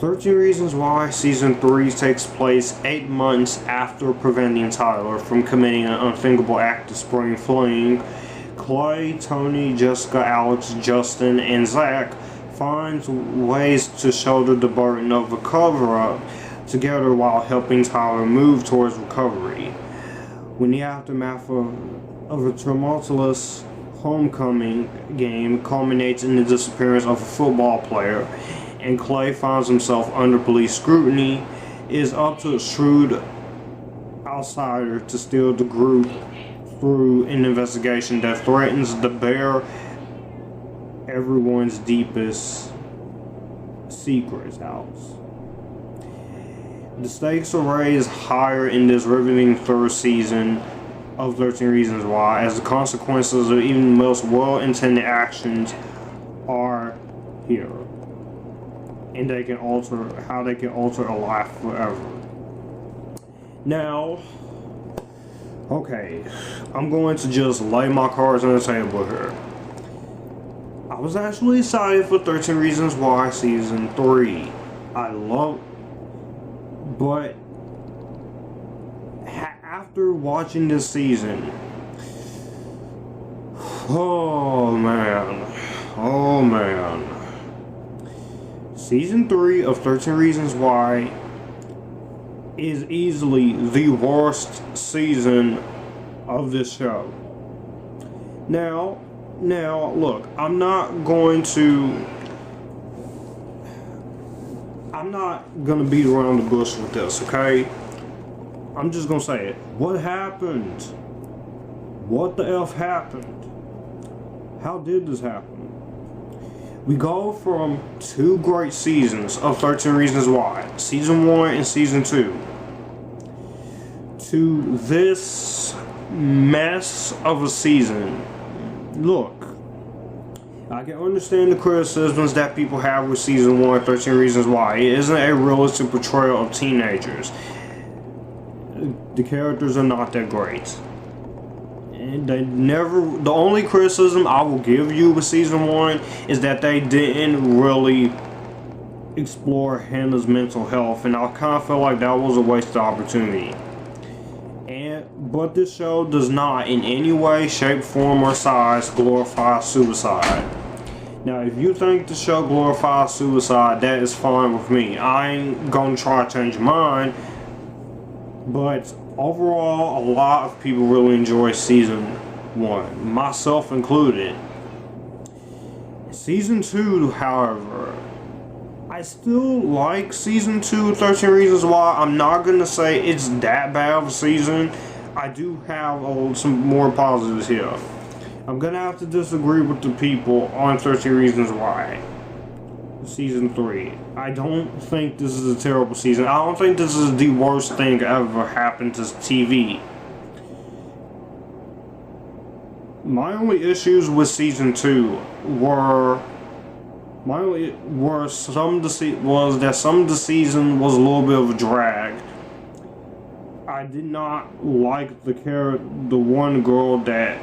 13 Reasons Why Season 3 takes place 8 months after preventing Tyler from committing an unthinkable act of spraying flame. Clay, Tony, Jessica, Alex, Justin, and Zach find ways to shoulder the burden of a cover-up together while helping Tyler move towards recovery. When the aftermath of a tumultuous homecoming game culminates in the disappearance of a football player, and Clay finds himself under police scrutiny, it is up to a shrewd outsider to steer the group through an investigation that threatens to bear everyone's deepest secrets out. The stakes are raised higher in this riveting third season of 13 Reasons Why, as the consequences of even the most well-intended actions are here, and they can alter how they can alter a life forever. Now, okay, I'm going to just lay my cards on the table here. I was actually excited for 13 Reasons Why Season 3. But after watching this season, oh man, Season 3 of 13 Reasons Why is easily the worst season of this show. Now, look, I'm not gonna beat around the bush with this, okay? I'm just gonna say it. What happened? What the F happened? How did this happen? We go from 2 great seasons of 13 Reasons Why, Season 1 and Season 2, to this mess of a season. Look, I can understand the criticisms that people have with Season 1 of 13 Reasons Why. It isn't a realistic portrayal of teenagers. The characters are not that great. And the only criticism I will give you with Season 1 is that they didn't really explore Hannah's mental health, and I kind of feel like that was a wasted opportunity. But this show does not in any way, shape, form, or size glorify suicide. Now, if you think the show glorifies suicide, that is fine with me. I ain't gonna try to change mine. But overall, a lot of people really enjoy Season 1, myself included. Season 2, however, I still like Season 2 of 13 Reasons Why. I'm not gonna say it's that bad of a season. I do have some more positives here. I'm gonna have to disagree with the people on 13 Reasons Why Season 3. I don't think this is a terrible season. I don't think this is the worst thing ever happened to TV. My only issues with Season 2 was that some of the season was a little bit of a drag. I did not like the one girl that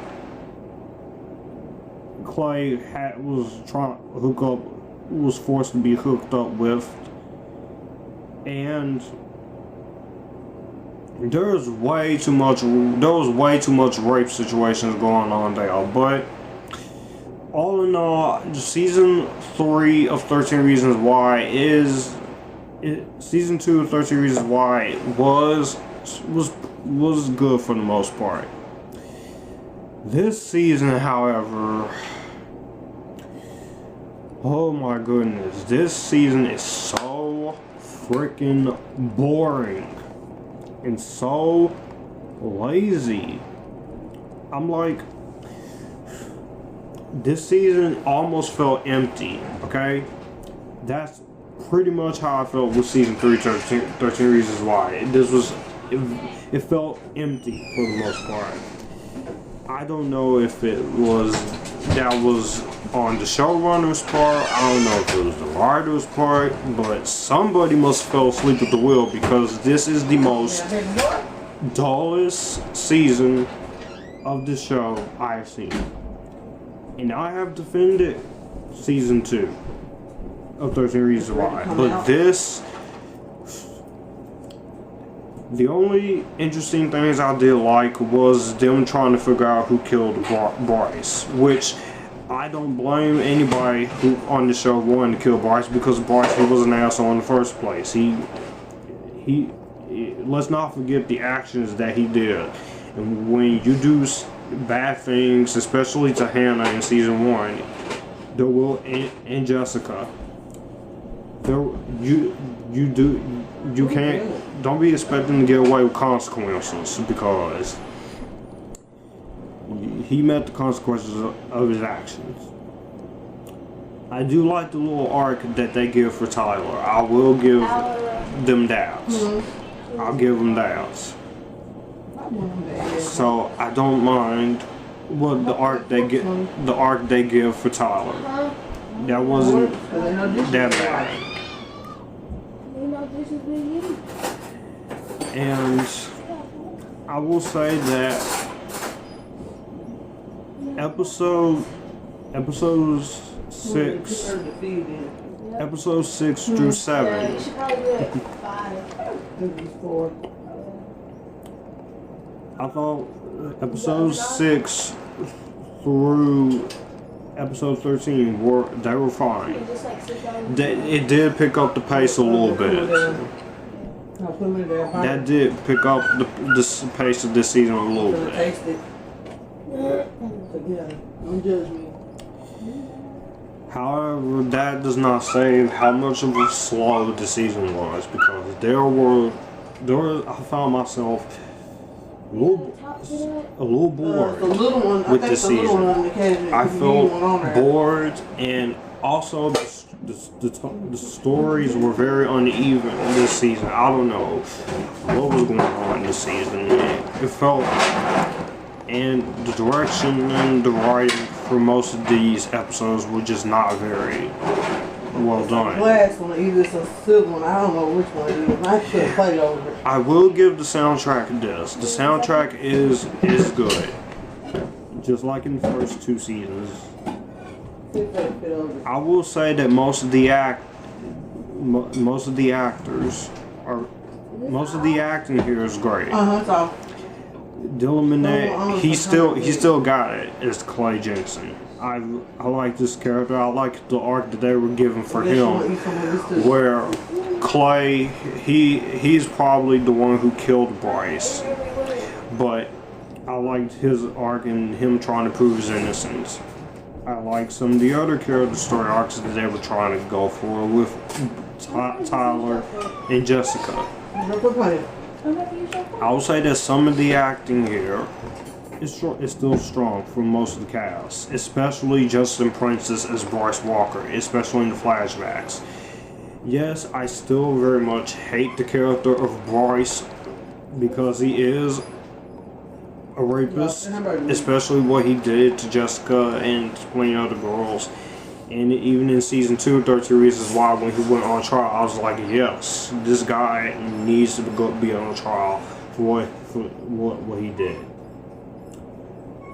Clay was trying to hook up, was forced to be hooked up with, and there was way too much rape situations going on there. But all in all, Season 3 of 13 Reasons Why Season 2 of 13 Reasons Why was good for the most part. This season, however, oh my goodness, this season is so freaking boring and so lazy. I'm like, this season almost felt empty, okay? That's pretty much how I felt with Season 3, 13 Reasons Why. It felt empty for the most part. I don't know if that was on the showrunner's part. I don't know if it was the writer's part, but somebody must have fell asleep at the wheel, because this is the most dullest season of the show I have seen. And I have defended Season 2. of 13 Reasons Why. But this, the only interesting things I did like was them trying to figure out who killed Bryce, which I don't blame anybody who on the show wanted to kill Bryce, because Bryce, he was an asshole in the first place. He let's not forget the actions that he did. And when you do bad things, especially to Hannah in season 1, there will, and Jessica, there you can't, don't be expecting to get away with consequences, because he met the consequences of his actions. I do like the little arc that they give for Tyler. I will give them doubts. I'll give them doubts. So I don't mind what the arc they give for Tyler. That wasn't that bad. And I will say that episodes 6 through 7. I thought episodes 6 through episode 13 were fine. It did pick up the pace a little bit. That did pick up the pace of this season a little bit. However, that does not say how much of a slow the season was, because I found myself a little bored with the season. I felt bored, and also the stories were very uneven this season. I don't know what was going on this season. It felt, and the direction and the writing for most of these episodes were just not very well done. The last one, either it's a silver one, I don't know which one it is. I should have played over it. I will give the soundtrack this. The soundtrack is good, just like in the first 2 seasons. I will say that most of the acting here is great. So. Dylan Minnette, he still got it as Clay Jensen. I like this character. I like the arc that they were given for him, where Clay, he's probably the one who killed Bryce, but I liked his arc and him trying to prove his innocence. I like some of the other character story arcs that they were trying to go for with Tyler and Jessica. I will say that some of the acting here is still strong for most of the cast, especially Justin Princess as Bryce Walker, especially in the flashbacks. Yes, I still very much hate the character of Bryce, because he is a rapist, especially what he did to Jessica and plenty other girls. And even in season 2 of 13 Reasons Why, when he went on trial, I was like, yes, this guy needs to be on trial for what he did.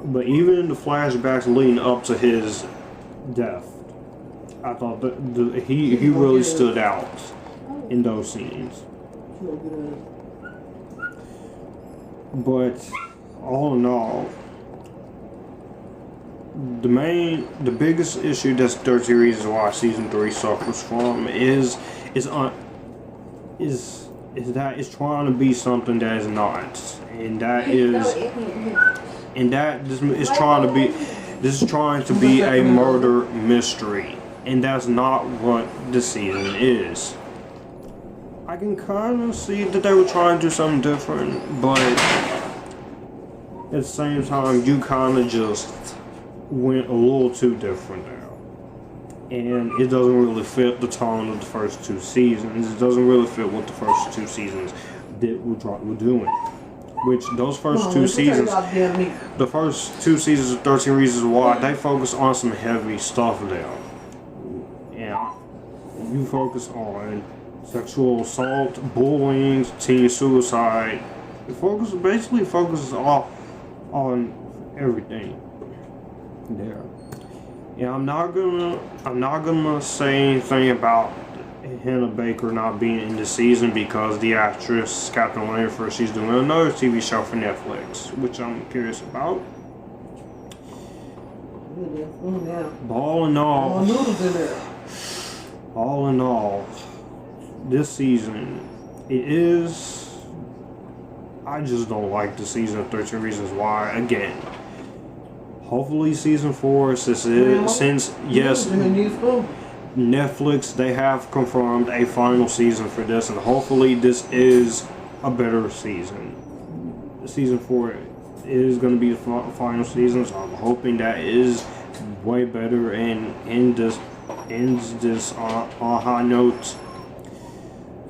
But even in the flashbacks leading up to his death, I thought that he really stood out in those scenes. But all in all, the biggest issue that 13 Reasons Why season 3 suffers from is that it's trying to be something that is not, and that is trying to be a murder mystery, and that's not what this season is. I can kind of see that they were trying to do something different, but at the same time, you kind of just went a little too different now, and it doesn't really fit the tone of the first 2 seasons. It doesn't really fit what the first 2 seasons were doing. Which those first 2 seasons, the first 2 seasons of 13 Reasons Why, they focus on some heavy stuff now. And you focus on sexual assault, bullying, teen suicide. It basically focuses all on everything there. Yeah, I'm not gonna say anything about Hannah Baker not being in the season because the actress Captain Langford, she's doing another TV show for Netflix, which I'm curious about. But all in all, this season, I just don't like the season of 13 Reasons Why. Again, hopefully season 4, since yes, Netflix, they have confirmed a final season for this, and hopefully this is a better season. Season 4 is going to be the final season, so I'm hoping that is way better and ends this on a high note.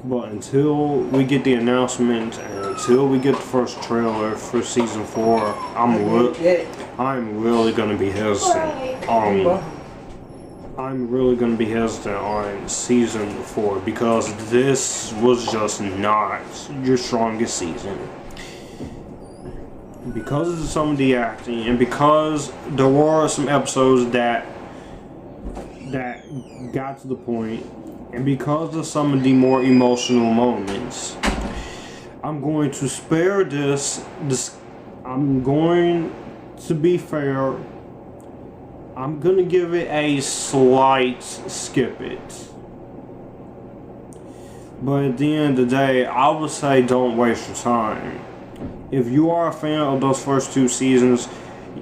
But until we get the announcement and until we get the first trailer for season 4, I'm really going to be hesitant on season 4 because this was just not your strongest season. Because of some of the acting and because there were some episodes that got to the point, and because of some of the more emotional moments, I'm going to spare this. I'm going to be fair. I'm gonna give it a slight skip it. But at the end of the day, I would say don't waste your time. If you are a fan of those first 2 seasons,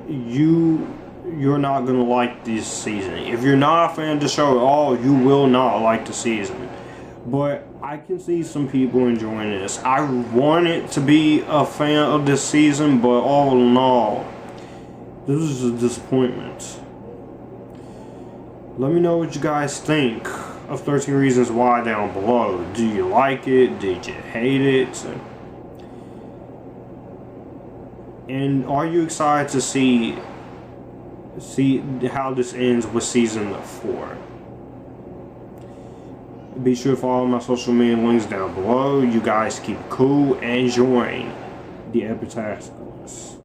you're not gonna like this season. If you're not a fan of the show at all, you will not like the season. But I can see some people enjoying this. I wanted to be a fan of this season, but all in all, this is a disappointment. Let me know what you guys think of 13 Reasons Why down below. Do you like it? Did you hate it? And are you excited to see how this ends with season 4? Be sure to follow my social media links down below. You guys keep it cool and join the Epictasticness.